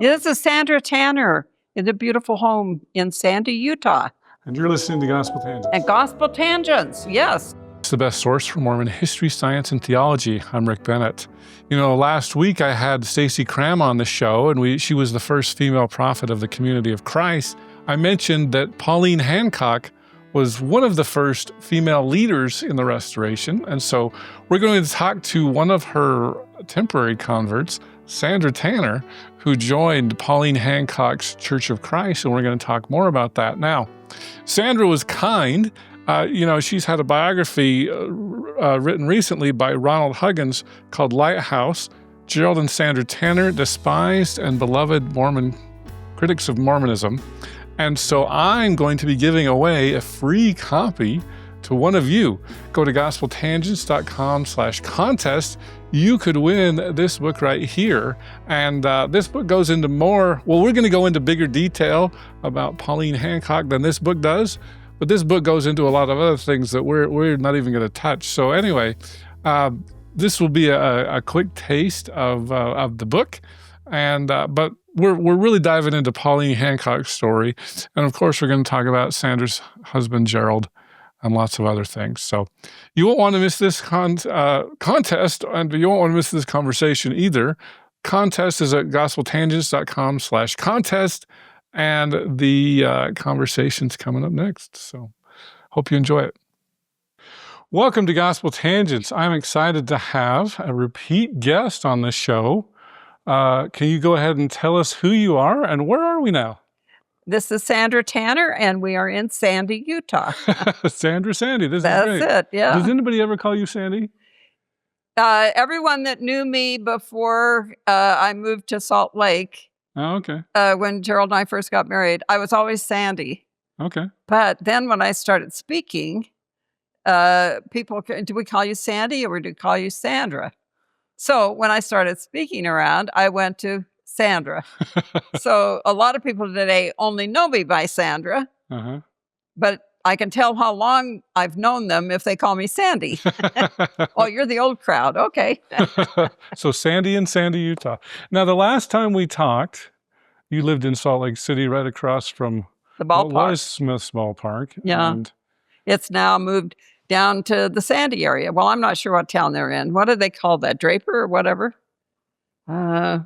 This is Sandra Tanner in the beautiful home in Sandy, Utah. And you're listening to Gospel Tangents. And Gospel Tangents, yes. It's the best source for Mormon history, science, and theology. I'm Rick Bennett. You know, last week I had Stassi Cramm on the show, and she was the first female prophet of the Community of Christ. I mentioned that Pauline Hancock was one of the first female leaders in the Restoration, and so we're going to talk to one of her temporary converts, Sandra Tanner, who joined Pauline Hancock's Church of Christ, and we're going to talk more about that now. Sandra was kind. She's had a biography written recently by Ronald Huggins called Lighthouse, Jerald and Sandra Tanner, Despised and Beloved Mormon Critics of Mormonism. And so I'm going to be giving away a free copy to one of you. Go to gospeltangents.com/contest. You could win this book right here. And this book goes into we're going to go into bigger detail about Pauline Hancock than this book does. But this book goes into a lot of other things that we're not even going to touch. So anyway, this will be a quick taste of the book. But we're really diving into Pauline Hancock's story. And of course, we're going to talk about Sandra's husband, Jerald, and lots of other things. So you won't want to miss this contest, and you won't want to miss this conversation either. Contest is at gospeltangents.com/contest, and the conversation's coming up next. So hope you enjoy it. Welcome to Gospel Tangents. I'm excited to have a repeat guest on the show. Can you go ahead and tell us who you are and where are we now? This is Sandra Tanner, and we are in Sandy, Utah. Sandy, this is great. That's it, yeah. Does anybody ever call you Sandy? Everyone that knew me before I moved to Salt Lake, okay. When Jerald and I first got married, I was always Sandy. Okay. But then when I started speaking, people, do we call you Sandy or do we call you Sandra? So when I started speaking around, I went to Sandra. So a lot of people today only know me by Sandra, but I can tell how long I've known them if they call me Sandy. Oh, you're the old crowd. Okay. So Sandy in Sandy, Utah. Now, the last time we talked, you lived in Salt Lake City right across from the ballpark. What was Smith's Ballpark. Yeah. It's now moved down to the Sandy area. Well, I'm not sure what town they're in. What do they call that? Draper or whatever? The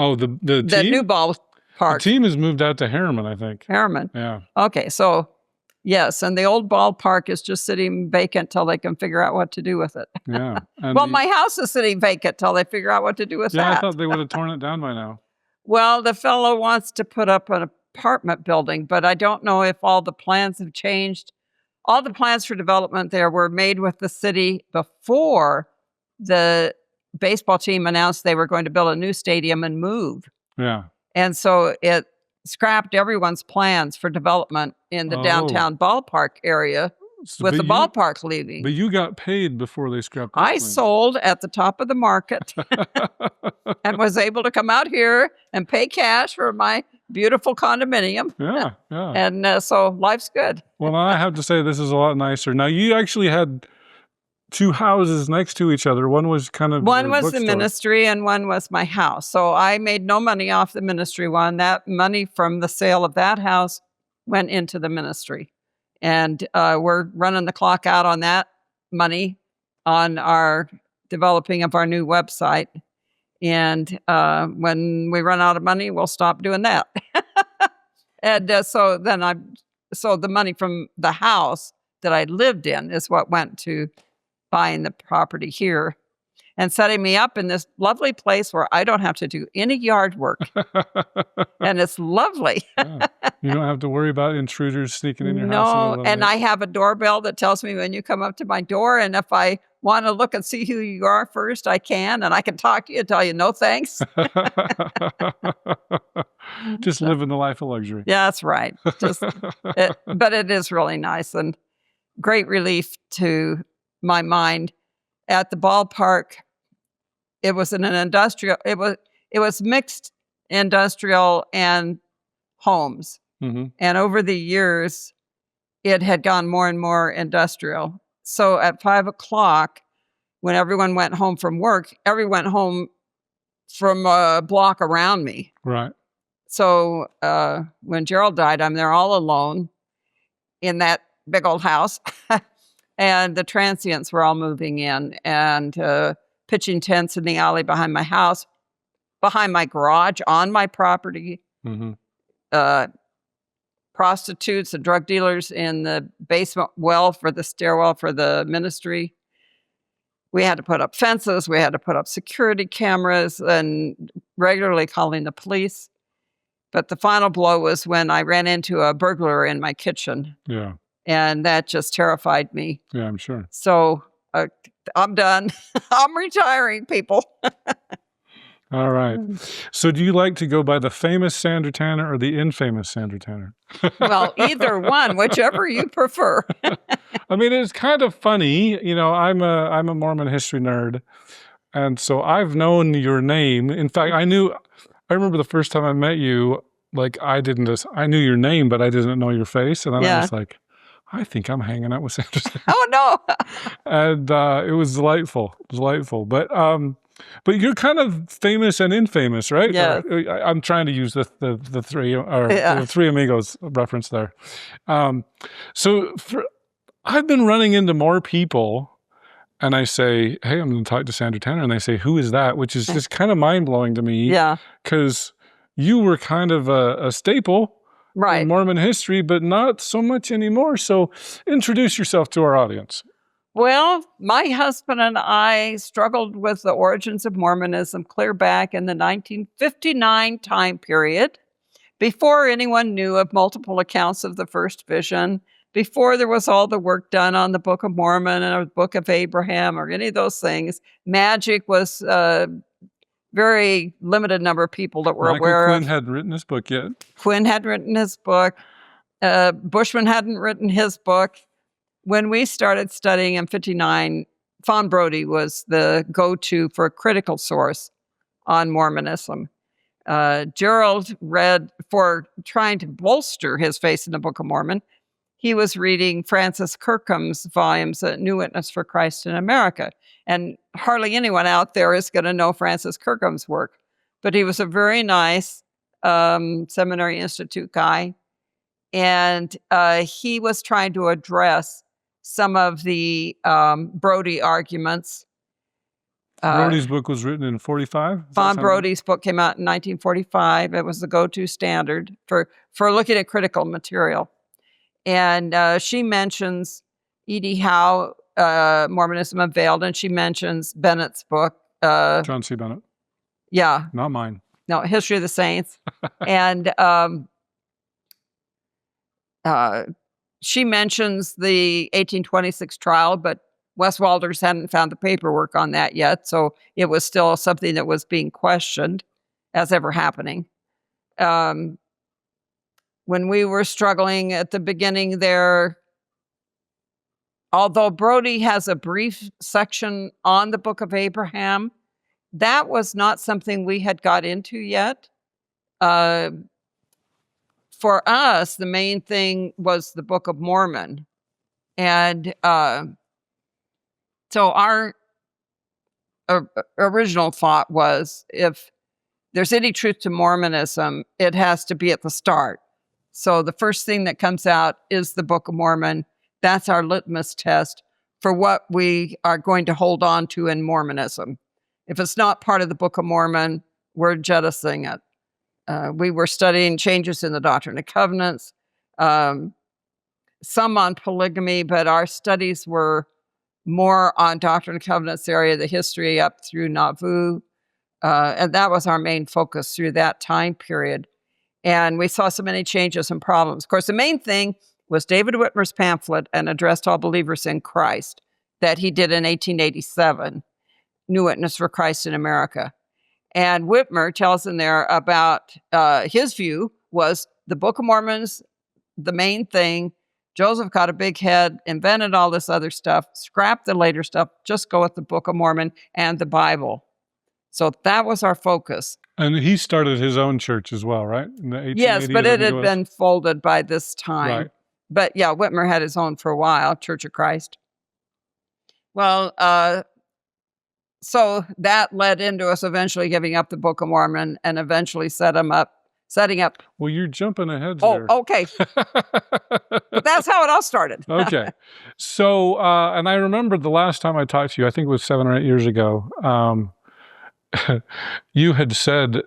team? New ballpark. The team has moved out to Harriman, I think. Harriman. Yeah. Okay, so yes, and the old ballpark is just sitting vacant till they can figure out what to do with it. Yeah. Well, my house is sitting vacant till they figure out what to do with that. Yeah, I thought they would have torn it down by now. Well, the fellow wants to put up an apartment building, but I don't know if all the plans have changed. All the plans for development there were made with the city before the baseball team announced they were going to build a new stadium and move. Yeah. And so it scrapped everyone's plans for development in the downtown ballpark area with the ballpark leaving. But you got paid before they scrapped the I sold at the top of the market and was able to come out here and pay cash for my beautiful condominium. Yeah, yeah. And so life's good. Well, I have to say this is a lot nicer. Now, you actually had two houses next to each other. One was the ministry and one was my house. So I made no money off the ministry one. That money from the sale of that house went into the ministry. And we're running the clock out on that money on our developing of our new website. And when we run out of money, we'll stop doing that. And so the money from the house that I lived in is what went to buying the property here and setting me up in this lovely place where I don't have to do any yard work. And it's lovely. Yeah. You don't have to worry about intruders sneaking in your house. No, and I have a doorbell that tells me when you come up to my door, and if I want to look and see who you are first, I can, and I can talk to you and tell you no thanks. Just living the life of luxury. Yeah, that's right. But it is really nice and great relief to my mind. At the ballpark, it was an industrial. It was mixed industrial and homes, and over the years, it had gone more and more industrial. So at 5 o'clock, when everyone went home from work, everyone went home from a block around me. Right. So when Jerald died, I'm there all alone in that big old house. And the transients were all moving in and pitching tents in the alley behind my house, behind my garage, on my property. Mm-hmm. Prostitutes and drug dealers in the basement well for the stairwell for the ministry. We had to put up fences. We had to put up security cameras and regularly calling the police. But the final blow was when I ran into a burglar in my kitchen. Yeah. And that just terrified me. Yeah, I'm sure. So I'm done. I'm retiring, people. All right. So do you like to go by the famous Sandra Tanner or the infamous Sandra Tanner? Well, either one, whichever you prefer. I mean, it's kind of funny. You know, I'm a Mormon history nerd. And so I've known your name. In fact, I remember the first time I met you, like I knew your name, but I didn't know your face. And then I was like, I think I'm hanging out with Sandra Tanner. Oh, no. And it was delightful. It was delightful. But you're kind of famous and infamous, right? Yeah. I'm trying to use the Three Amigos reference there. I've been running into more people, and I say, "Hey, I'm going to talk to Sandra Tanner," and they say, "Who is that?" Which is just kind of mind blowing to me. Yeah. Because you were kind of a staple. Right. In Mormon history, but not so much anymore. So introduce yourself to our audience. Well, my husband and I struggled with the origins of Mormonism clear back in the 1959 time period, before anyone knew of multiple accounts of the first vision, before there was all the work done on the Book of Mormon or the Book of Abraham or any of those things. Magic was very limited number of people that were aware of. Michael Quinn hadn't written his book yet. Quinn hadn't written his book. Bushman hadn't written his book. When we started studying in 59, Fawn Brodie was the go-to for a critical source on Mormonism. Jerald read, for trying to bolster his faith in the Book of Mormon, he was reading Francis Kirkham's volumes, New Witness for Christ in America. And hardly anyone out there is going to know Francis Kirkham's work. But he was a very nice Seminary Institute guy. And he was trying to address some of the Brodie arguments. Brodie's book was written in 45? Fawn Brodie's book came out in 1945. It was the go-to standard for looking at critical material. And she mentions E.D. Howe, Mormonism Unveiled, and she mentions Bennett's book. John C. Bennett. Yeah. Not mine. No, History of the Saints. And she mentions the 1826 trial, but Wes Walters hadn't found the paperwork on that yet, so it was still something that was being questioned as ever happening. When we were struggling at the beginning there, although Brodie has a brief section on the Book of Abraham, that was not something we had got into yet. For us, the main thing was the Book of Mormon. And so our original thought was, if there's any truth to Mormonism, it has to be at the start. So the first thing that comes out is the Book of Mormon. That's our litmus test for what we are going to hold on to in Mormonism. If it's not part of the Book of Mormon, we're jettisoning it. We were studying changes in the Doctrine and Covenants, some on polygamy, but our studies were more on Doctrine and Covenants area, the history up through Nauvoo. And that was our main focus through that time period. And we saw so many changes and problems. Of course, the main thing was David Whitmer's pamphlet, An Address to All Believers in Christ, that he did in 1887, New Witness for Christ in America. And Whitmer tells in there about his view was the Book of Mormon's the main thing. Joseph got a big head, invented all this other stuff, scrapped the later stuff, just go with the Book of Mormon and the Bible. So that was our focus. And he started his own church as well, right? In the Yes, but it had been folded by this time. Right. But yeah, Whitmer had his own for a while, Church of Christ. Well, So that led into us eventually giving up the Book of Mormon and eventually setting up. Well, you're jumping ahead Oh, there. okay. But that's how it all started. Okay. So, and I remember the last time I talked to you, I think it was 7 or 8 years ago, you had said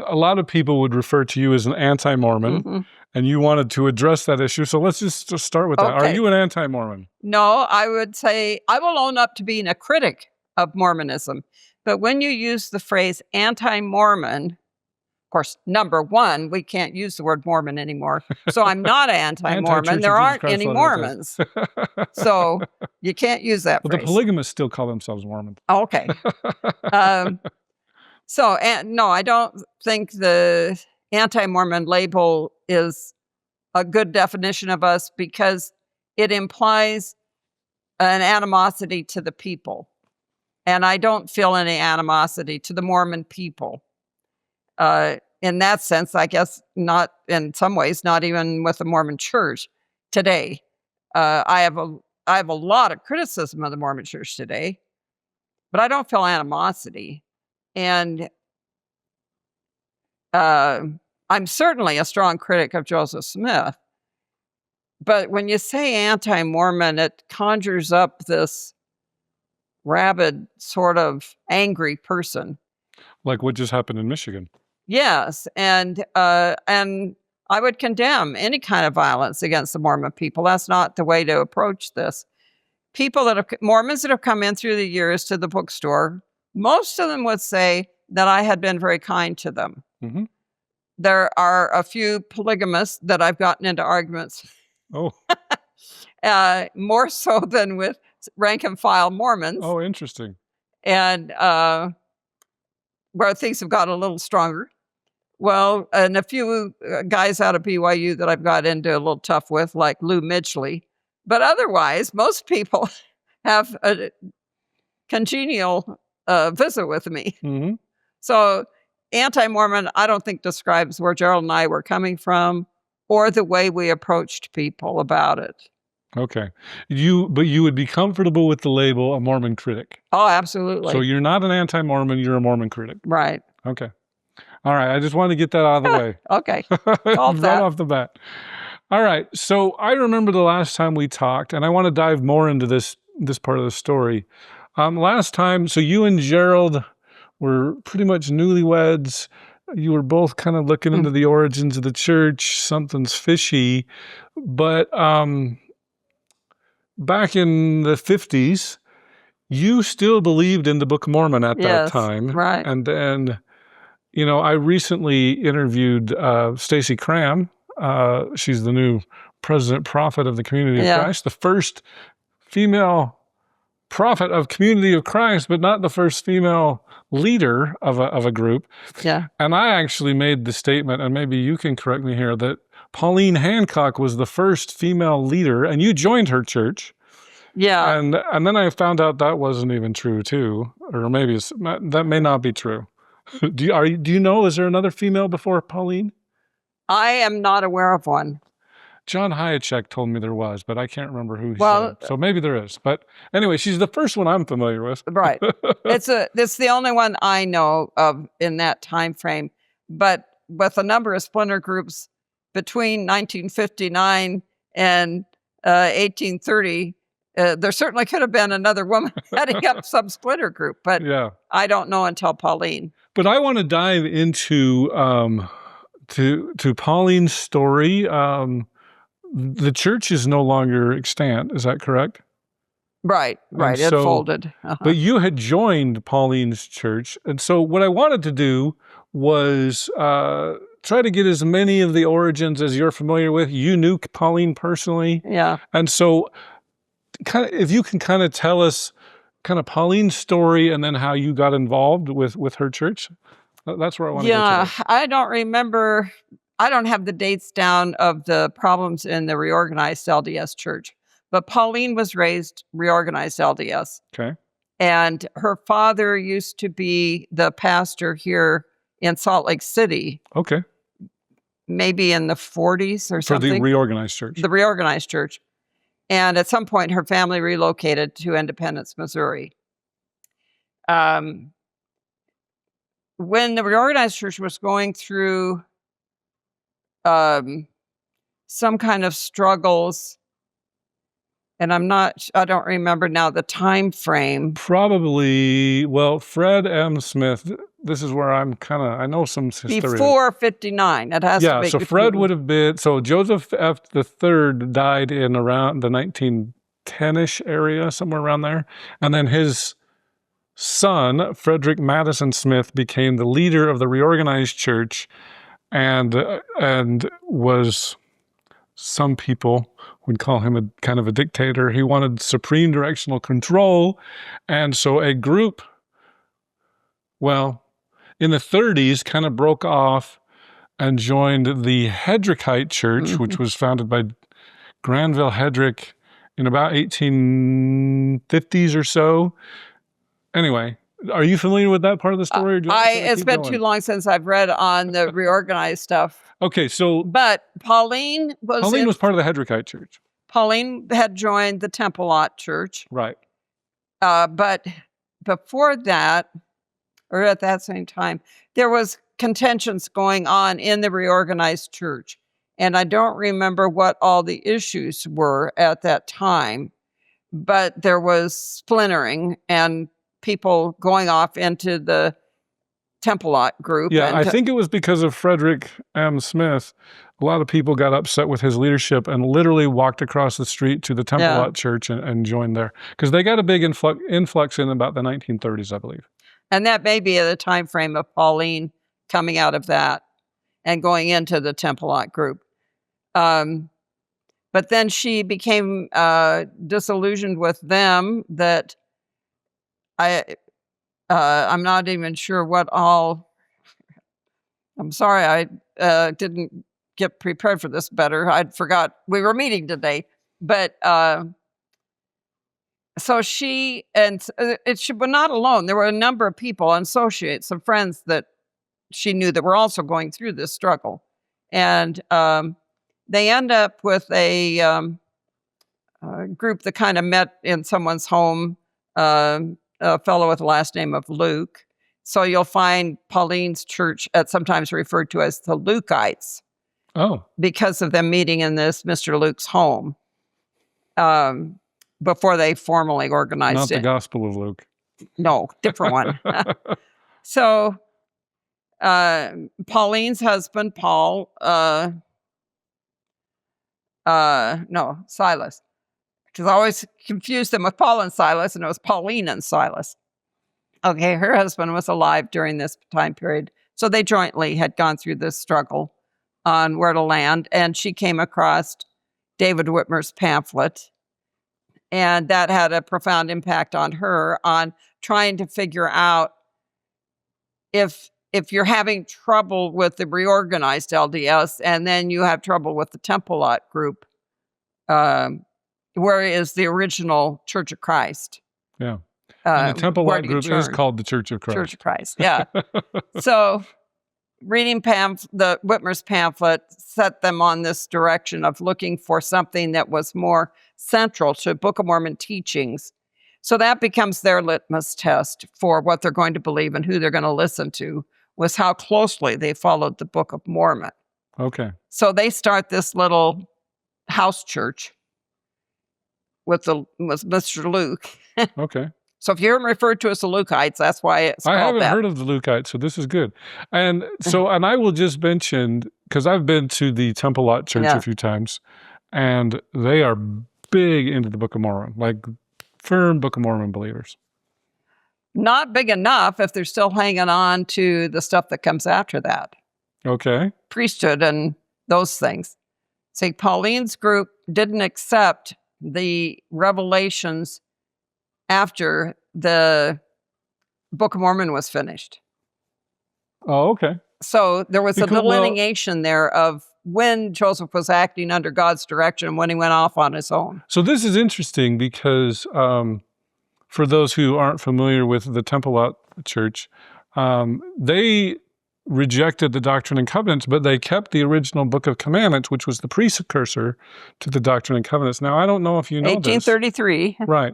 a lot of people would refer to you as an anti-Mormon, Mhm. and you wanted to address that issue. So let's just start with that. Are Okay. you an anti-Mormon? No, I would say I will own up to being a critic of Mormonism. But when you use the phrase anti-Mormon, of course, number one, we can't use the word Mormon anymore. So I'm not anti-Mormon. Anti-Church There of Jesus aren't Christ any of Mormons. So you can't use that But the phrase. polygamists still call themselves Mormon. Okay. No, I don't think the anti-Mormon label is a good definition of us because it implies an animosity to the people. And I don't feel any animosity to the Mormon people. In that sense, I guess not, in some ways, not even with the Mormon Church today. I have a lot of criticism of the Mormon Church today, but I don't feel animosity. And I'm certainly a strong critic of Joseph Smith. But when you say anti-Mormon, it conjures up this rabid, sort of angry person. Like what just happened in Michigan. Yes, and I would condemn any kind of violence against the Mormon people. That's not the way to approach this. Mormons that have come in through the years to the bookstore, most of them would say that I had been very kind to them. Mm-hmm. There are a few polygamists that I've gotten into arguments. Oh. More so than with rank and file Mormons. Oh, interesting. And where things have gotten a little stronger. Well, and a few guys out of BYU that I've got into a little tough with, like Lou Midgley. But otherwise, most people have a congenial visit with me. Mm-hmm. So anti-Mormon, I don't think describes where Jerald and I were coming from or the way we approached people about it. Okay. But you would be comfortable with the label a Mormon critic. Oh, absolutely. So you're not an anti-Mormon, you're a Mormon critic. Right. Okay. All right. I just wanted to get that out of the way. Okay. Right that. off the bat. All right. So I remember the last time we talked, and I want to dive more into this part of the story. Last time, so you and Jerald were pretty much newlyweds. You were both kind of looking into the origins of the church. Something's fishy. But back in the 50s, you still believed in the Book of Mormon at that time. Right. And then, I recently interviewed Stassi Cramm. She's the new president prophet of the Community of Christ, the first female prophet of Community of Christ, but not the first female leader of a group. Yeah. And I actually made the statement, and maybe you can correct me here, that Pauline Hancock was the first female leader, and you joined her church. Yeah. And then I found out that wasn't even true too, or maybe that may not be true. Do you know, is there another female before Pauline? I am not aware of one. John Hyacek told me there was, but I can't remember who he said. So maybe there is. But anyway, she's the first one I'm familiar with. Right. It's the only one I know of in that time frame. But with a number of splinter groups between 1959 and 1830, there certainly could have been another woman heading up some splinter group, but I don't know until Pauline. But I want to dive into to Pauline's story. The church is no longer extant. Is that correct? Right. It folded. But you had joined Pauline's church. And so what I wanted to do was try to get as many of the origins as you're familiar with. You knew Pauline personally. Yeah. And so if you can kind of tell us kind of Pauline's story and then how you got involved with her church. That's where I want to go. Yeah, I don't remember. I don't have the dates down of the problems in the reorganized LDS church, but Pauline was raised reorganized LDS. Okay. And her father used to be the pastor here in Salt Lake City. Okay. Maybe in the 40s or something. For the reorganized church. The reorganized church. And at some point, her family relocated to Independence, Missouri. when the reorganized church was going through some kind of struggles, and I don't remember now the time frame. Probably, well, Fred M. Smith, this is where I know some history. Before 59, it has to be. Yeah, so Fred would have been, so Joseph F. III died in around the 1910-ish area, somewhere around there. And then his son, Frederick Madison Smith, became the leader of the reorganized church and was, some people would call him a kind of a dictator. He wanted supreme directional control. And so a group, well, in the 30s kind of broke off and joined the Hedrickite Church, which was founded by Granville Hedrick in about 1850s or so. Anyway, are you familiar with that part of the story? Or it's been too long since I've read on the reorganized stuff. Okay, so... But Pauline was part of the Hedrickite Church. Pauline had joined the Temple-Lot Church. Right. But before that, or at that same time, there was contentions going on in the reorganized church. And I don't remember what all the issues were at that time, but there was splintering and people going off into the Temple-Lot group. Yeah, I think it was because of Frederick M. Smith. A lot of people got upset with his leadership and literally walked across the street to the Temple-Lot Church and joined there. Because they got a big influx in about the 1930s, I believe. And that may be at the time frame of Pauline coming out of that and going into the Temple-Lot group. But then she became disillusioned with them that I'm not even sure what all. I'm sorry, I didn't get prepared for this better. I'd forgot we were meeting today. But so she, and she was not alone. There were a number of people, associates, some friends that she knew that were also going through this struggle. And they end up with a group that kind of met in someone's home, a fellow with the last name of Luke. So you'll find Pauline's church sometimes referred to as the Lukeites. Oh. Because of them meeting in this Mr. Luke's home before they formally organized it. Not the Gospel of Luke. No, different one. So Pauline's husband, Silas. Because I always confused them with Paul and Silas, and it was Pauline and Silas. Okay, her husband was alive during this time period. So they jointly had gone through this struggle on where to land. And she came across David Whitmer's pamphlet. And that had a profound impact on her on trying to figure out if you're having trouble with the reorganized LDS and then you have trouble with the Temple-Lot group, where is the original Church of Christ? Yeah. And the Temple-Lot group is called the Church of Christ. Church of Christ, yeah. So reading the Whitmer's pamphlet set them on this direction of looking for something that was more central to Book of Mormon teachings. So that becomes their litmus test for what they're going to believe and who they're going to listen to, was how closely they followed the Book of Mormon. Okay. So they start this little house church with Mr. Luke. Okay. So if you're referred to as the Lukeites, that's why it's called that. I haven't heard of the Lukeites, so this is good. And so, and I will just mention, because I've been to the Temple-Lot Church a few times, and they are big into the Book of Mormon, like firm Book of Mormon believers. Not big enough if they're still hanging on to the stuff that comes after that. Okay. Priesthood and those things. See, Pauline's group didn't accept the revelations after the Book of Mormon was finished. Oh, okay. So there was a delineation there of when Joseph was acting under God's direction and when he went off on his own. So this is interesting because for those who aren't familiar with the Temple-Lot Church, they rejected the Doctrine and Covenants, but they kept the original Book of Commandments, which was the precursor to the Doctrine and Covenants. Now, I don't know if you know 1833. Right.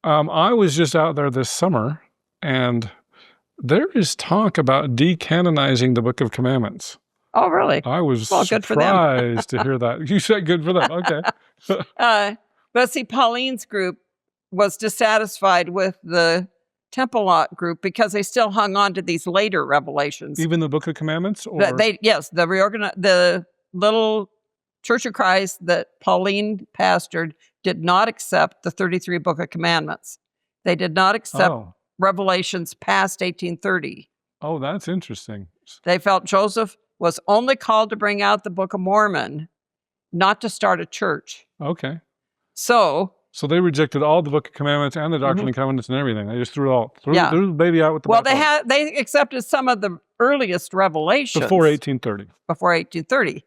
I was just out there this summer, and there is talk about decanonizing the Book of Commandments. Oh, really? I was Well, good for them. surprised to hear that. You said good for them. Okay. But see, Pauline's group was dissatisfied with the Temple Lot group because they still hung on to these later revelations. Even the Book of Commandments? Or? The little Church of Christ that Pauline pastored did not accept the 33 Book of Commandments. They did not accept revelations past 1830. Oh, that's interesting. They felt Joseph was only called to bring out the Book of Mormon, not to start a church. Okay. So they rejected all the Book of Commandments and the Doctrine and Covenants and everything. They just threw the baby out with the bathwater. They accepted some of the earliest revelations before 1830. Before 1830,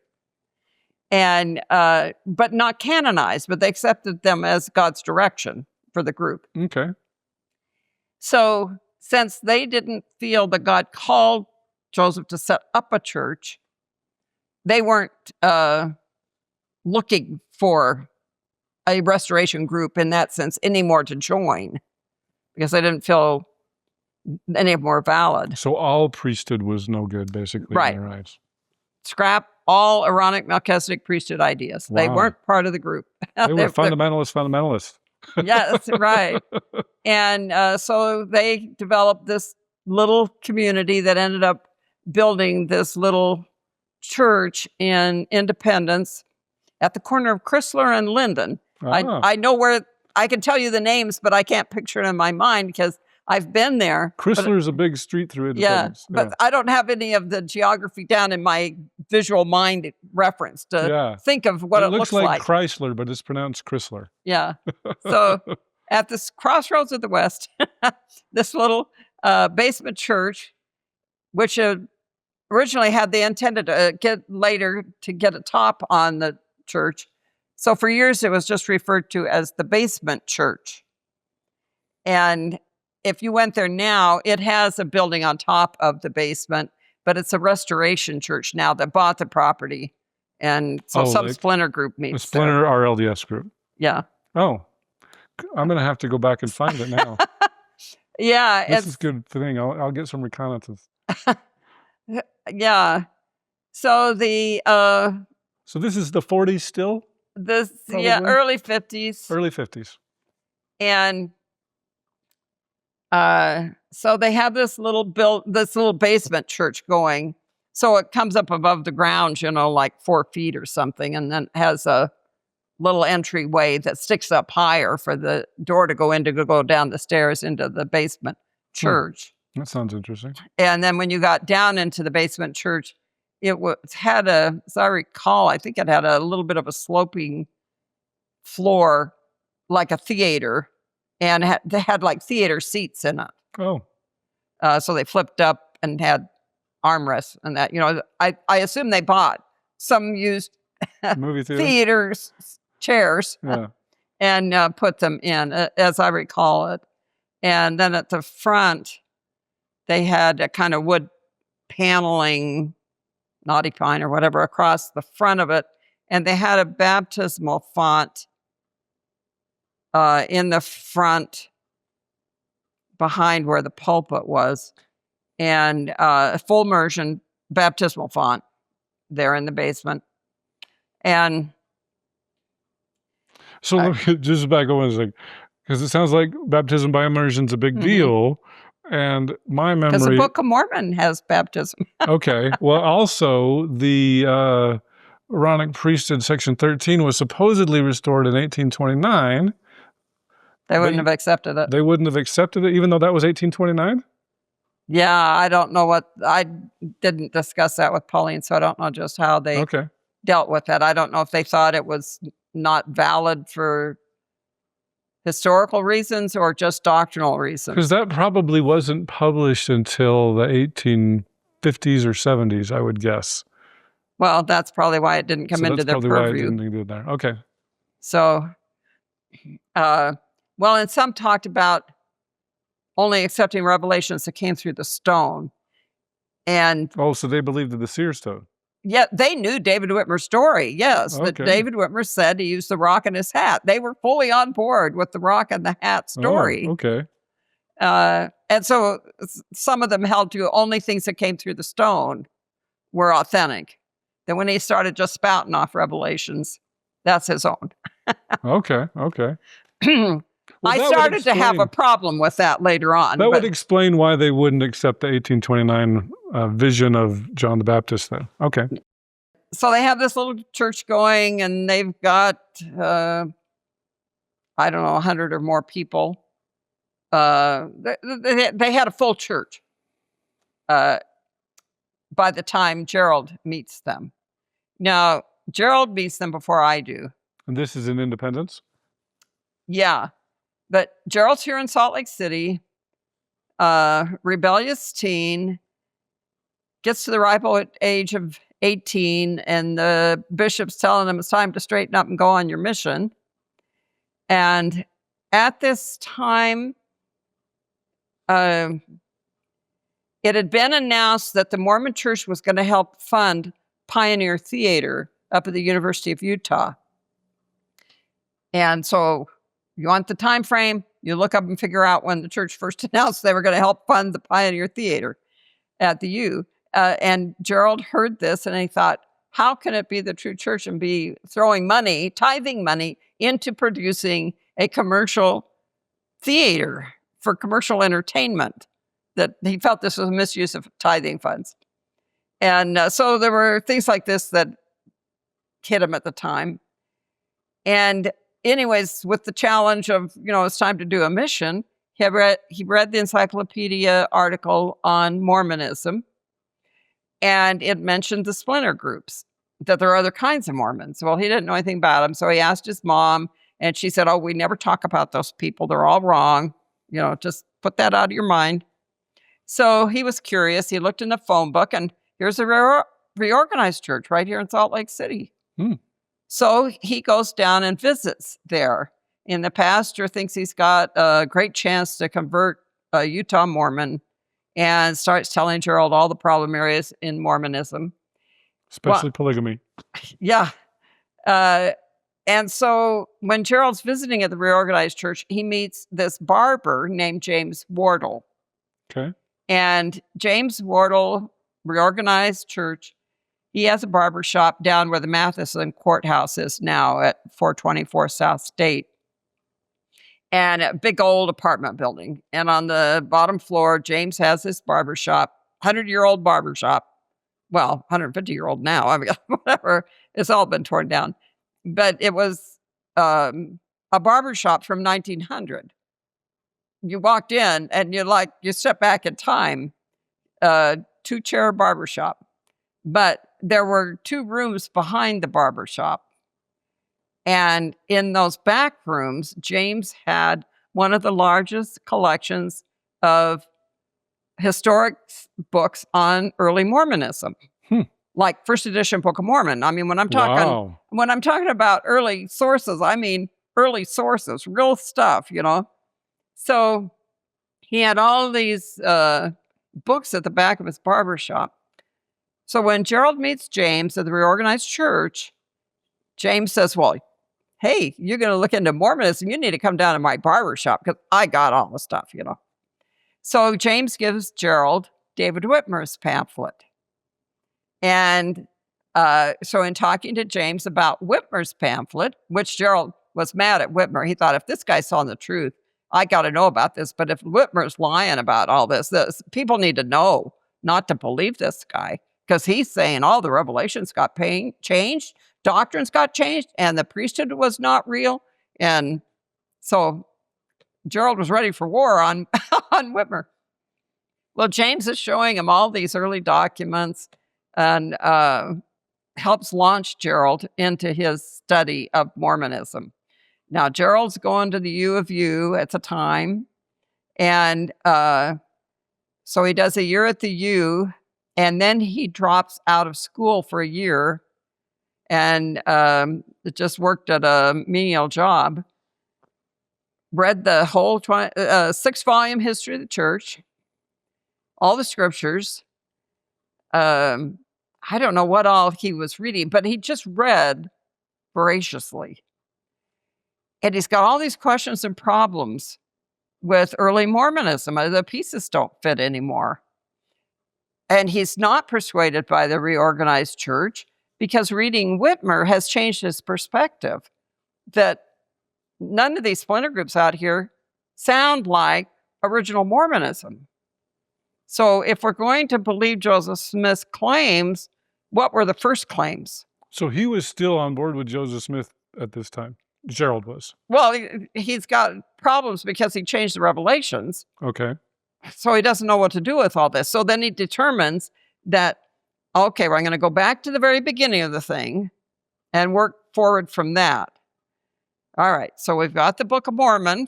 and but not canonized. But they accepted them as God's direction for the group. Okay. So since they didn't feel that God called Joseph to set up a church, they weren't looking for a restoration group in that sense anymore to join, because they didn't feel any of them were valid. So all priesthood was no good, basically, right. in their eyes. Scrap all Aaronic Melchizedek priesthood ideas. Wow. They weren't part of the group. They were fundamentalists. Yes, right. And so they developed this little community that ended up building this little church in Independence at the corner of Chrysler and Linden. I know where, I can tell you the names, but I can't picture it in my mind because I've been there. Chrysler's a big street through Independence. Yeah, but I don't have any of the geography down in my visual mind reference to think of what it looks like. It looks like Chrysler, but it's pronounced Chrysler. Yeah. So at this crossroads of the West, this little basement church, which originally had they intended to get a top on the church. So for years, it was just referred to as the basement church. And if you went there now, it has a building on top of the basement, but it's a restoration church now that bought the property. And so some splinter group meets. A splinter RLDS group. Yeah. Oh, I'm going to have to go back and find it now. Yeah. This is a good thing. I'll get some reconnaissance. Yeah. So so this is the 40s still? Early 50s. Early 50s. And so they have this little basement church going. So it comes up above the ground, like 4 feet or something, and then has a little entryway that sticks up higher for the door to go down the stairs into the basement church. That sounds interesting. And then when you got down into the basement church, had as I recall, I think it had a little bit of a sloping floor, like a theater, and they had like theater seats in it. Oh. So they flipped up and had armrests and that. I assume they bought some used movie theater chairs and put them in, as I recall it. And then at the front, they had a kind of wood paneling, knotty pine or whatever, across the front of it. And they had a baptismal font in the front behind where the pulpit was, and a full immersion baptismal font there in the basement. And so let me just back up 1 second, because it sounds like baptism by immersion is a big deal. And my memory, because the Book of Mormon has baptism. Okay. Well, also the Aaronic priesthood, section 13, was supposedly restored in 1829. They wouldn't have accepted it. They wouldn't have accepted it, even though that was 1829? Yeah, I don't know I didn't discuss that with Pauline, so I don't know just how they dealt with that. I don't know if they thought it was not valid for historical reasons or just doctrinal reasons. Because that probably wasn't published until the 1850s or 70s, I would guess. Well, that's probably why it didn't come into their purview. That's probably why it didn't do there. Okay. So, and some talked about only accepting revelations that came through the stone. And so they believed in the seer stone. Yeah, they knew David Whitmer's story, yes. That David Whitmer said he used the rock in his hat. They were fully on board with the rock and the hat story. Oh, okay. And so some of them held to only things that came through the stone were authentic. Then when he started just spouting off revelations, that's his own. Okay. Well, I that would started to have a explain- problem with that later on. That would but- explain why they wouldn't accept the 1829 vision of John the Baptist then. Okay. So they have this little church going, and they've got, I don't know, 100 or more people. They had a full church by the time Jerald meets them. Now, Jerald meets them before I do. And this is in Independence? Yeah. But Jerald's here in Salt Lake City, rebellious teen, gets to the ripe old age of 18, and the bishop's telling him it's time to straighten up and go on your mission. And at this time, it had been announced that the Mormon Church was going to help fund Pioneer Theater up at the University of Utah. And so you want the time frame, you look up and figure out when the church first announced they were going to help fund the Pioneer Theater at the U. And Jerald heard this and he thought, how can it be the true church and be throwing money, tithing money, into producing a commercial theater for commercial entertainment? That he felt this was a misuse of tithing funds. And so there were things like this that hit him at the time. And anyways, with the challenge of, it's time to do a mission, he read the encyclopedia article on Mormonism, and it mentioned the splinter groups, that there are other kinds of Mormons. Well, he didn't know anything about them, so he asked his mom, and she said, oh, we never talk about those people. They're all wrong. Just put that out of your mind. So he was curious. He looked in the phone book, and here's a reorganized church right here in Salt Lake City. So he goes down and visits there. And the pastor thinks he's got a great chance to convert a Utah Mormon, and starts telling Jerald all the problem areas in Mormonism. Especially polygamy. Yeah. And so when Jerald's visiting at the reorganized church, he meets this barber named James Wardle. Okay. And James Wardle, reorganized church, he has a barber shop down where the Matheson Courthouse is now at 424 South State. And a big old apartment building. And on the bottom floor, James has this barber shop, 100-year-old barber shop. Well, 150-year-old now. I mean, whatever. It's all been torn down. But it was a barber shop from 1900. You walked in and you step back in time, 2-chair barber shop. But there were 2 rooms behind the barber shop. And in those back rooms, James had one of the largest collections of historic books on early Mormonism, like first edition Book of Mormon. I mean, when I'm talking about early sources, I mean early sources, real stuff, So he had all these books at the back of his barber shop. So when Jerald meets James at the reorganized church, James says, well, hey, you're going to look into Mormonism, you need to come down to my barber shop because I got all the stuff, So James gives Jerald David Whitmer's pamphlet. And so in talking to James about Whitmer's pamphlet, which Jerald was mad at Whitmer, he thought, if this guy's telling the truth, I got to know about this. But if Whitmer's lying about all this, people need to know not to believe this guy, because he's saying all the revelations got changed, doctrines got changed, and the priesthood was not real. And so Jerald was ready for war on Whitmer. Well, James is showing him all these early documents and helps launch Jerald into his study of Mormonism. Now, Jerald's going to the U of U at the time. And so he does a year at the U, and then he drops out of school for a year and just worked at a menial job. Read the whole 6-volume history of the church, all the scriptures. I don't know what all he was reading, but he just read voraciously. And he's got all these questions and problems with early Mormonism. The pieces don't fit anymore. And he's not persuaded by the reorganized church because reading Whitmer has changed his perspective that none of these splinter groups out here sound like original Mormonism. So if we're going to believe Joseph Smith's claims, what were the first claims? So he was still on board with Joseph Smith at this time. Jerald was. Well, he's got problems because he changed the revelations. Okay. So he doesn't know what to do with all this. So then he determines that, okay, well, I'm going to go back to the very beginning of the thing and work forward from that. All right, so we've got the Book of Mormon.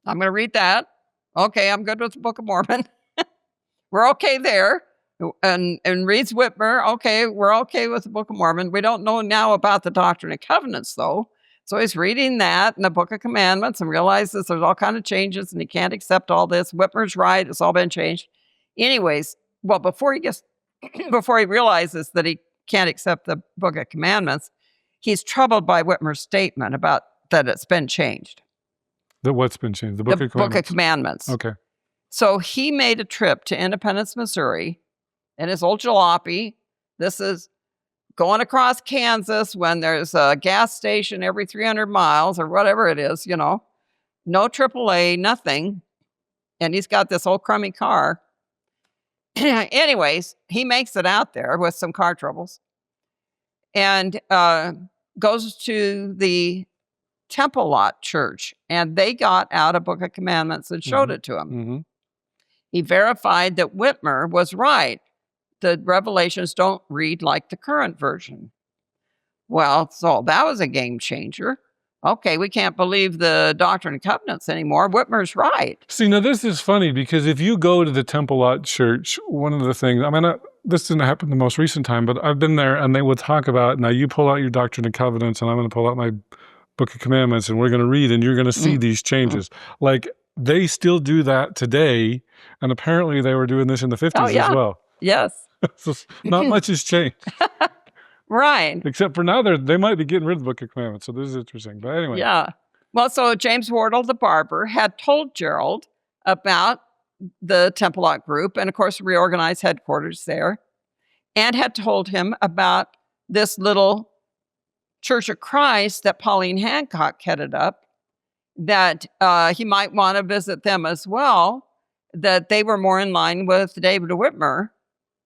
I'm going to read that. Okay, I'm good with the Book of Mormon. We're okay there. And reads Whitmer. Okay, we're okay with the Book of Mormon. We don't know now about the Doctrine and Covenants, though. So he's reading that and the Book of Commandments and realizes there's all kind of changes and he can't accept all this. Whitmer's right. It's all been changed. Anyways, well, before he realizes that he can't accept the Book of Commandments, he's troubled by Whitmer's statement about that it's been changed. That what's been changed? The Book of Commandments. Book of Commandments. Okay. So he made a trip to Independence, Missouri in his old jalopy. This is going across Kansas when there's a gas station every 300 miles or whatever it is, no AAA, nothing. And he's got this old crummy car. Anyways, he makes it out there with some car troubles and goes to the Temple Lot Church. And they got out a Book of Commandments and showed it to him. Mm-hmm. He verified that Whitmer was right. The revelations don't read like the current version. Well, so that was a game changer. Okay, we can't believe the Doctrine and Covenants anymore. Whitmer's right. See, now this is funny because if you go to the Temple Lot Church, one of the things, this didn't happen the most recent time, but I've been there and they would talk about, now you pull out your Doctrine and Covenants and I'm going to pull out my Book of Commandments and we're going to read and you're going to see these changes. Like they still do that today. And apparently they were doing this in the 50s as well. Yes. So not much has changed. Right. Except for now they might be getting rid of the Book of Commandments. So this is interesting. But anyway. Yeah. Well, so James Wardle, the barber, had told Jerald about the Temple Lot group and, of course, reorganized headquarters there, and had told him about this little Church of Christ that Pauline Hancock headed up, that he might want to visit them as well, that they were more in line with David Whitmer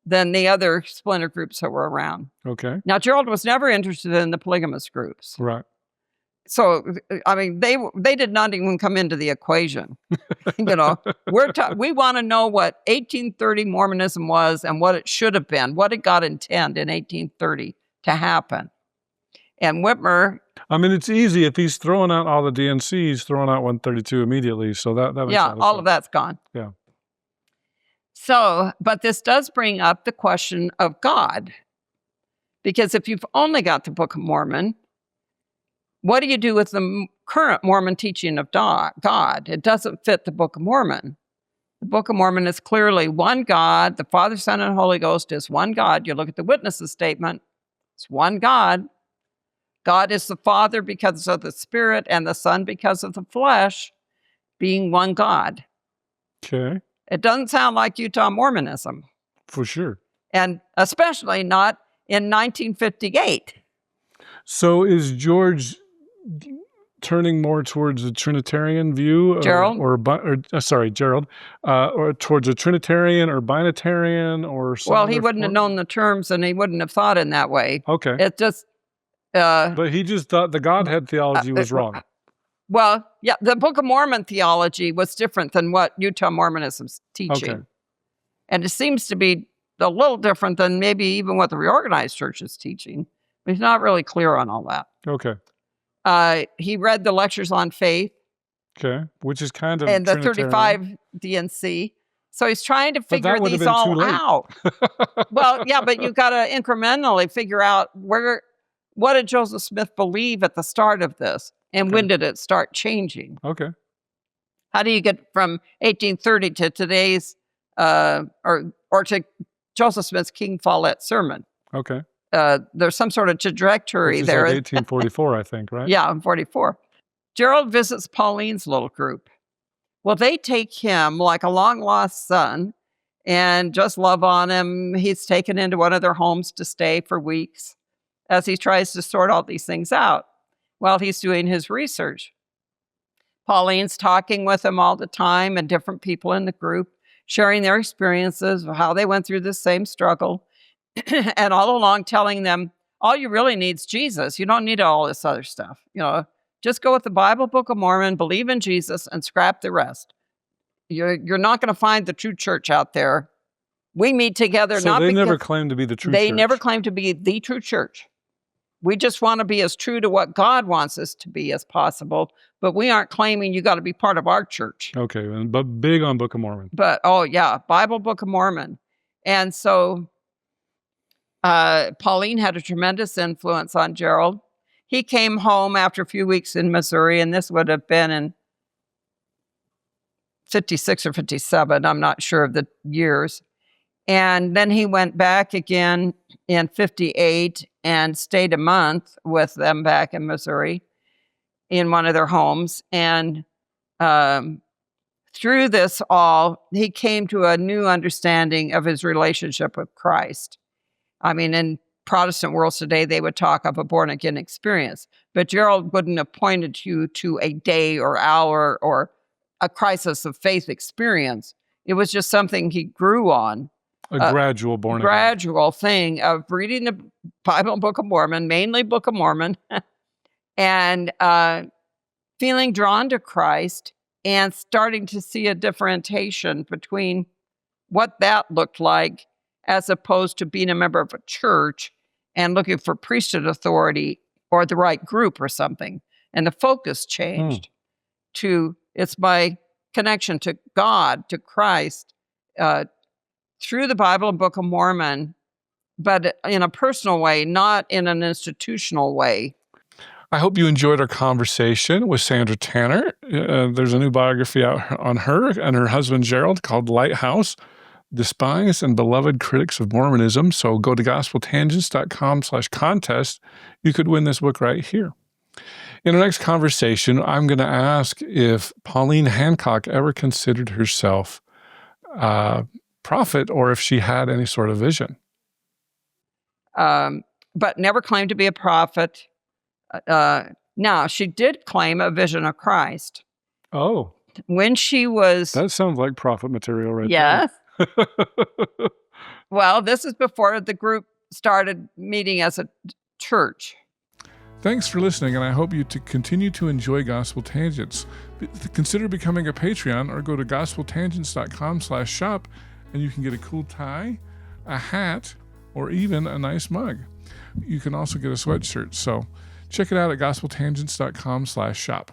than the other splinter groups that were around. Okay. Now, Jerald was never interested in the polygamous groups. Right. So, they did not even come into the equation. We want to know what 1830 Mormonism was and what it should have been, what did God intend in 1830 to happen. And Whitmer... it's easy. If he's throwing out all the DNC, he's throwing out 132 immediately. So that makes sense. All of that's gone. Yeah. So, but this does bring up the question of God. Because if you've only got the Book of Mormon, what do you do with the current Mormon teaching of God? It doesn't fit the Book of Mormon. The Book of Mormon is clearly one God. The Father, Son, and Holy Ghost is one God. You look at the witnesses statement, it's one God. God is the Father because of the Spirit and the Son because of the flesh, being one God. Okay. It doesn't sound like Utah Mormonism. For sure. And especially not in 1958. So is George turning more towards a Trinitarian view? Jerald? Jerald. Or towards a Trinitarian or Binitarian or something? Well, he wouldn't have known the terms and he wouldn't have thought in that way. Okay. It just... but he just thought the Godhead theology was wrong. Well, yeah, the Book of Mormon theology was different than what Utah Mormonism's teaching. Okay. And it seems to be a little different than maybe even what the reorganized church is teaching. But he's not really clear on all that. Okay. He read the lectures on faith. Okay, which is kind of and the Trinitarian. 35 DNC. So he's trying to figure that would have these been all too late. out. Well, yeah, but you've got to incrementally figure out what did Joseph Smith believe at the start of this? And when did it start changing? Okay. How do you get from 1830 to today's, or to Joseph Smith's King Follett sermon? Okay. There's some sort of trajectory Which is there. like 1844, I think, right? Yeah, in 44. Jerald visits Pauline's little group. Well, they take him like a long-lost son and just love on him. He's taken into one of their homes to stay for weeks as he tries to sort all these things out while he's doing his research. Pauline's talking with him all the time, and different people in the group sharing their experiences of how they went through the same struggle, and all along telling them, all you really need is Jesus. You don't need all this other stuff. Just go with the Bible, Book of Mormon, believe in Jesus, and scrap the rest. You're not going to find the true church out there. We meet together. So they never claim to be the true church. They never claim to be the true church. We just want to be as true to what God wants us to be as possible, but we aren't claiming you got to be part of our church. Okay, but big on Book of Mormon. But, oh yeah, Bible, Book of Mormon. And so Pauline had a tremendous influence on Jerald. He came home after a few weeks in Missouri, and this would have been in 56 or 57. I'm not sure of the years. And then he went back again in 58 and stayed a month with them back in Missouri in one of their homes. And through this all, he came to a new understanding of his relationship with Christ. I mean, in Protestant worlds today, they would talk of a born-again experience. But Jerald wouldn't have pointed you to a day or hour or a crisis of faith experience. It was just something he grew on. A gradual born-again. Gradual thing of reading the Bible and Book of Mormon, mainly Book of Mormon, and feeling drawn to Christ and starting to see a differentiation between what that looked like as opposed to being a member of a church and looking for priesthood authority or the right group or something. And the focus changed to it's my connection to God, to Christ, through the Bible and Book of Mormon, but in a personal way, not in an institutional way. I hope you enjoyed our conversation with Sandra Tanner. There's a new biography out on her and her husband, Jerald, called Lighthouse, Despised and Beloved Critics of Mormonism. So go to gospeltangents.com/contest. You could win this book right here. In our next conversation, I'm going to ask if Pauline Hancock ever considered herself prophet or if she had any sort of vision. But never claimed to be a prophet. Now, she did claim a vision of Christ. Oh. When she was... That sounds like prophet material right there. Yes. Well, this is before the group started meeting as a church. Thanks for listening, and I hope you to continue to enjoy Gospel Tangents. Consider becoming a Patreon or go to gospeltangents.com/shop, and you can get a cool tie, a hat, or even a nice mug. You can also get a sweatshirt. So check it out at gospeltangents.com/shop.